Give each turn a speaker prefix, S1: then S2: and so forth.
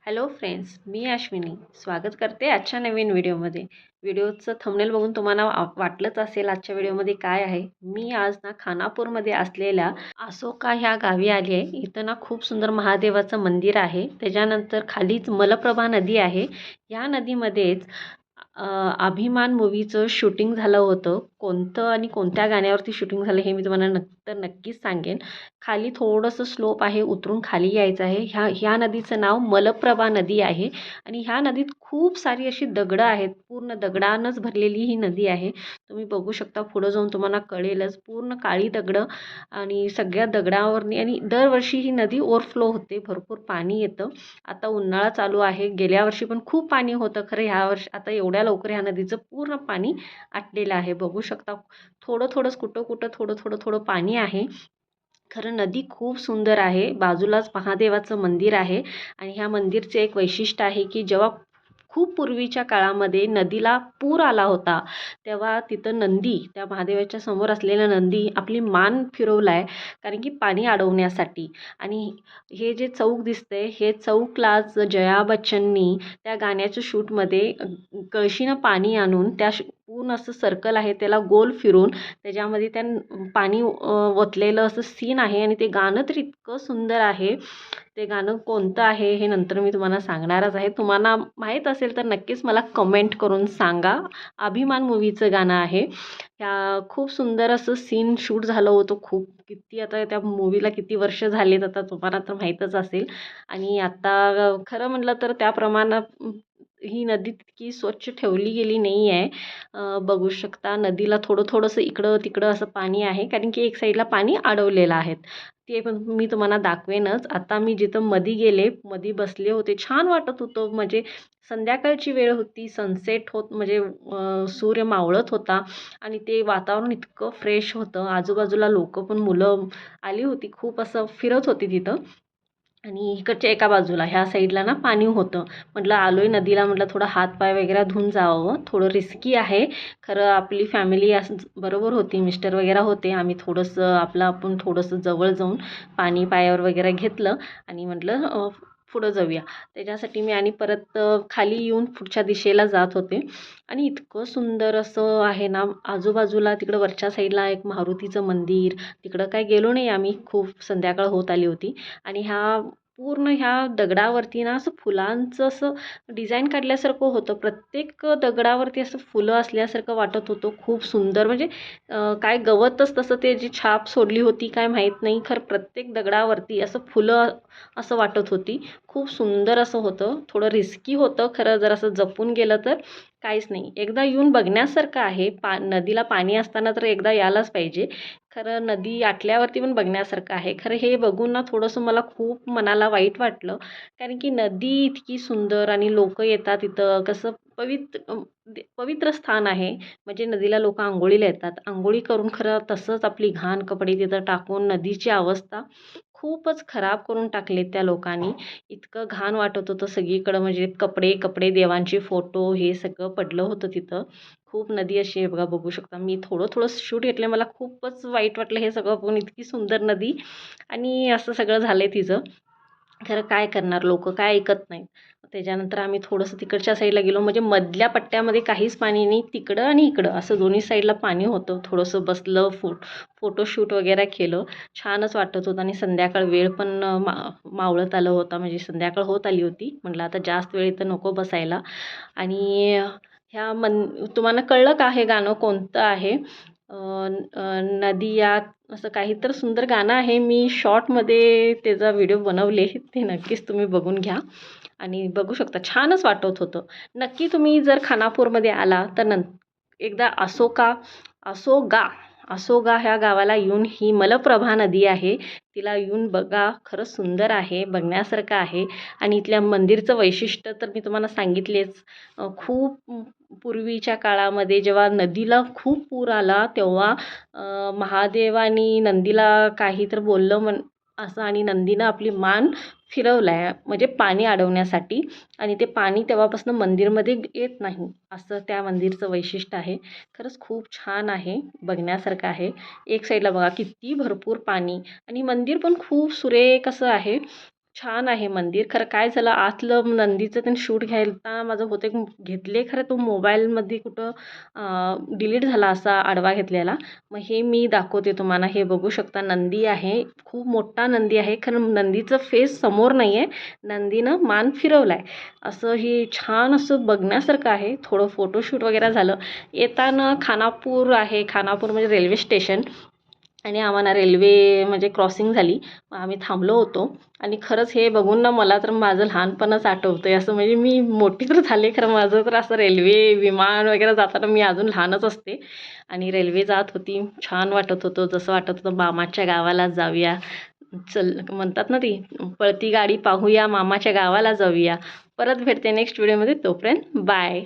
S1: Hello friends, मी अश्विनी स्वागत करते आजच्या नवीन व्हिडिओमध्ये. व्हिडिओचं थंबनेल बघून तुम्हाला वाटलंच असेल आजच्या व्हिडिओमध्ये काय आहे. मी आज ना खानापूरमध्ये असलेल्या असोका ह्या गावी आली आहे. इथं ना खूप सुंदर महादेवाचं मंदिर आहे. त्याच्यानंतर खालीच मलप्रभा नदी आहे. या नदीमध्येच अभिमान मूव्हीचं शूटिंग झालं होतं. कोणतं आणि कोणत्या गाण्यावरती शूटिंग झालं हे मी तुम्हाला नक्कीच सांगेन. खाली थोडंसं स्लोप आहे, उतरून खाली यायचं आहे. ह्या नदीचं नाव मलप्रभा नदी आहे आणि ह्या नदीत खूप सारी अशी दगडं आहेत. पूर्ण दगडानंच भरलेली ही नदी आहे. तुम्ही बघू शकता, पुढं जाऊन तुम्हाला कळेलच. पूर्ण काळी दगडं आणि सगळ्या दगडावरनी, आणि दरवर्षी ही नदी ओव्हरफ्लो होते, भरपूर पाणी येतं. आता उन्हाळा चालू आहे. गेल्या वर्षी पण खूप पाणी होतं, खरं ह्या वर्षी आता एवढ्या लवकर ह्या नदीचं पूर्ण पाणी आटलेलं आहे. बघू शकता, थोडं थोडंच कुठं कुठं थोडं थोडं थोडं पाणी आहे. खरं नदी खूप सुंदर आहे. बाजूलाच महादेवाचं मंदिर आहे आणि ह्या मंदिरचे एक वैशिष्ट्य आहे की जेव्हा खूप पूर्वीच्या काळामध्ये नदीला पूर आला होता, तेव्हा तिथं नंदी, त्या महादेवाच्या समोर असलेला नंदी आपली मान फिरवला आहे, कारण की पाणी अडवण्यासाठी. आणि हे जे चौक दिसतंय, हे चौकलाच जया बच्चननी त्या गाण्याच्या शूटमध्ये कळशीनं पाणी आणून पूर्ण असं सर्कल आहे त्याला गोल फिरून त्याच्यामध्ये पाणी ओतलेलं असं सीन आहे. आणि ते गाणं तर इतकं सुंदर आहे. ते गाणं कोणतं आहे हे नंतर मी तुम्हाला सांगणारच आहे. तुम्हाला माहीत असेल तर नक्कीच मला कमेंट करून सांगा. अभिमान मूव्हीचं गाणं आहे. खूप सुंदर असं सीन शूट झालं होतं. किती आता त्या मूव्हीला किती वर्ष झालेत आता तुम्हाला तर माहीतच असेल. आणि आता खरं म्हटलं तर त्या प्रमाणात ही नदी तितकी स्वच्छ ठेवली गेली नाही आहे. बघू शकता, नदीला थोडं थोडंसं इकडं तिकडं असं पाणी आहे, कारण की एक साईडला पाणी अडवलेलं आहे. ते पण मी तुम्हाला दाखवेनच. आता मी जिथं मधी बसले होते, छान वाटत होतं. म्हणजे संध्याकाळची वेळ होती, सनसेट होत म्हणजे सूर्य मावळत होता आणि ते वातावरण इतकं फ्रेश होतं. आजूबाजूला लोकं पण, मुलं आली होती, खूप असं फिरत होती तिथं. आणि इकडच्या एका बाजूला ह्या साईडला ना पाणी होतं. म्हटलं आलोय नदीला, म्हटलं थोडं हातपाय वगैरे धुवून जावं. थोडं रिस्की आहे खरं. आपली फॅमिली असं बरोबर होती, मिस्टर वगैरे होते. आम्ही थोडंसं आपण थोडंसं जवळ जाऊन पाणी पायावर वगैरे घेतलं आणि म्हटलं पुढं जाऊया. त्याच्यासाठी मी आणि परत खाली येऊन पुढच्या दिशेला जात होते. आणि इतकं सुंदर असं आहे ना आजूबाजूला. तिकडं वरच्या साईडला एक मारुतीचं मंदिर, तिकडं काय गेलो नाही आम्ही, खूप संध्याकाळ होत आली होती. आणि पूर्ण ह्या दगडावरती ना असं फुलांचं असं डिझाईन काढल्यासारखं होतं. प्रत्येक दगडावरती असं फुलं असल्यासारखं वाटत होतं. खूप सुंदर, म्हणजे काय गवतच तसं ते जी छाप सोडली होती काय माहीत नाही, खरं प्रत्येक दगडावरती असं फुलं असं वाटत होती. खूप सुंदर असं होतं. थोडं रिस्की होतं खरं, जर असं जपून गेलं तर काहीच नाही. एकदा येऊन बघण्यासारखं आहे. नदीला पाणी असताना तर एकदा यायलाच पाहिजे. खरं नदी आटल्यावरती पण बघण्यासारखं आहे. खरं हे बघून ना थोडंसं मला खूप मनाला वाईट वाटलं, कारण की नदी इतकी सुंदर आणि लोक येतात इथं. कसं पवित्र स्थान आहे. म्हणजे नदीला लोक आंघोळीला येतात, आंघोळी करून खरं तसंच आपली घाण कपडे तिथं टाकून नदीची अवस्था खूपच खराब करून टाकले त्या लोकांनी. इतकं घाण वाटत होतं सगळीकडं. म्हणजे कपडे कपडे, देवांचे फोटो, हे सगळं पडलं होतं तिथं. खूप नदी अशी आहे बघा, बघू शकता. मी थोडं थोडं शूट घेतलं, मला खूपच वाईट वाटलं हे सगळं बघून. इतकी सुंदर नदी आणि असं सगळं झालंय तिचं. खरं काय करणार, लोक काय ऐकत नाहीत. त्याच्यानंतर आम्ही थोडंसं तिकडच्या साईडला गेलो. म्हणजे मधल्या पट्ट्यामध्ये काहीच पाणी नाही, तिकडं आणि इकडं असं दोन्ही साईडला पाणी होतं. थोडंसं बसलं, फोटोशूट वगैरे केलं. छानच वाटत होतं. आणि संध्याकाळ वेळ पण मावळत आलं होता, म्हणजे संध्याकाळ होत आली होती. म्हटलं आता जास्त वेळ इथं नको बसायला. आणि तुम्हाला कळलं का हे गाणं कोणतं आहे? नदियात असं काही तर सुंदर गाणं आहे. मी शॉर्टमध्ये त्याचा व्हिडिओ बनवले, ते नक्कीच तुम्ही बघून घ्या. आणि बघू शकता, छानच वाटत होतं. नक्की तुम्ही जर खानापूरमध्ये आला तर एकदा असोगा असोगा ह्या गावाला येऊन, ही मलप्रभा नदी आहे, तिला येऊन बघा. खरंच सुंदर आहे, बघण्यासारखं आहे. आणि इथल्या मंदिरचं वैशिष्ट्य तर मी तुम्हाला सांगितलेच. खूप पूर्वीच्या काळामध्ये जेव्हा नदीला खूप पूर आला, तेव्हा महादेवानी नंदीला काही तर बोललं असं, आणि नंदीनं आपली मान फिरवलाय म्हणजे पाणी अडवण्यासाठी. आणि ते पाणी तेव्हापासून मंदिरमध्ये येत नाही, असं त्या मंदिरचं वैशिष्ट्य आहे. खरंच खूप छान आहे, बघण्यासारखं आहे. एक साईडला बघा किती भरपूर पाणी, आणि मंदिर पण खूप सुरेख असं आहे. छान आहे मंदिर. खरं काय झालं आतलं नंदीचं ते शूट घ्यायला माझं होतं घेतले खरं तो मोबाईलमध्ये कुठं डिलीट झाला असा आडवा घेतलेला. मग हे मी दाखवते तुम्हाला. हे बघू शकता नंदी आहे. खूप मोठा नंदी आहे. खरं नंदीचं फेस समोर नाही आहे. नंदीनं मान फिरवला आहे. असं हे छान असं बघण्यासारखं आहे. थोडं फोटोशूट वगैरे झालं. येताना खानापूर आहे. खानापूर म्हणजे रेल्वे स्टेशन आणि आम्हाला रेल्वे म्हणजे क्रॉसिंग झाली. मग आम्ही थांबलो होतो आणि खरंच हे बघून ना मला तर माझं लहानपणच आठवतं आहे. असं म्हणजे मी मोठी तर झाले खरं माझं तर असं रेल्वे, विमान वगैरे जाताना मी अजून लहानच असते आणि रेल्वे जात होती. छान वाटत होतं. जसं वाटत होतं मामाच्या गावाला जाऊया. चल म्हणतात ना ती पळती गाडी पाहूया, मामाच्या गावाला जाऊया. परत भेटते नेक्स्ट व्हिडिओमध्ये. तोपर्यंत बाय.